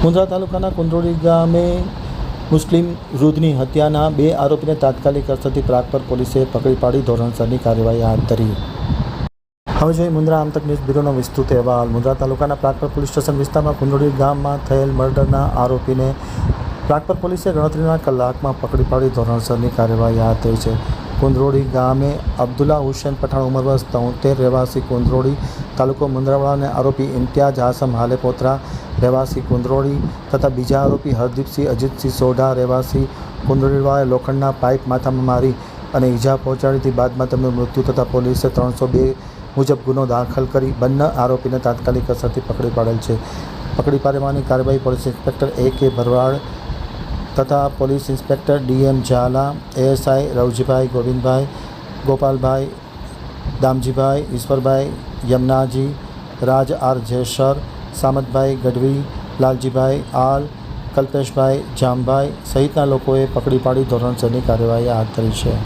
મુન્દ્રા તાલુકાના કુંદ્રોળી ગામે મુસ્લિમ વૃદ્ધની હત્યાના 2 આરોપીને તાત્કાલિક અસરથી પ્રાગપર પોલીસે પકડી પાડી ધોરણસરની કાર્યવાહી હાથ ધરી। હવે જોઈએ મુન્દ્રા આમતક ન્યૂઝ બ્યુરોનો વિસ્તૃત અહેવાલ। મુન્દ્રા તાલુકાના પ્રાગપર પોલીસ સ્ટેશન વિસ્તારમાં કુંદ્રોળી ગામમાં થયેલ મર્ડરના આરોપીને પ્રાગપર પોલીસે ગણતરીના કલાકમાં પકડી પાડી ધોરણસરની કાર્યવાહી હાથ ધરી છે। કુંદ્રોળી ગામે અબ્દુલ્લા હુસૈન પઠાણ ઉંમર વર્ષ 73 રહેવાસી કુંદ્રોળી તાલુકો મુન્દ્રાવાળાને આરોપી ઇમ્તિયાજ આસમ હાલેપોત્રા રહેવાસી કુંદ્રોળી તથા બીજા આરોપી હરદીપસિંહ અજીતસિંહ સોઢા રહેવાસી કુંદ્રોળીવાળાએ લોખંડના પાઇપ માથામાં મારી અને ઈજા પહોંચાડીથી બાદમાં તેમનું મૃત્યુ થતાં પોલીસે 302 મુજબ ગુનો દાખલ કરી બંને આરોપીને તાત્કાલિક અસરથી પકડી પાડેલ છે। પકડી પાડવાની કાર્યવાહી પોલીસ ઇન્સ્પેક્ટર A.K. ભરવાડ તથા police inspector D.M. Jhala, ASI Ravjibhai, Govindbhai, Gopalbhai, Damjibhai, Ishwarbhai, Yamnaji, Raj R. Jesar, Samatbhai Gadhvi, Laljibhai Aal, Kalpeshbhai જામભાઈ સહિતના લોકોએ પકડી પાડી ધોરણસરની કાર્યવાહી હાથ ધરી છે।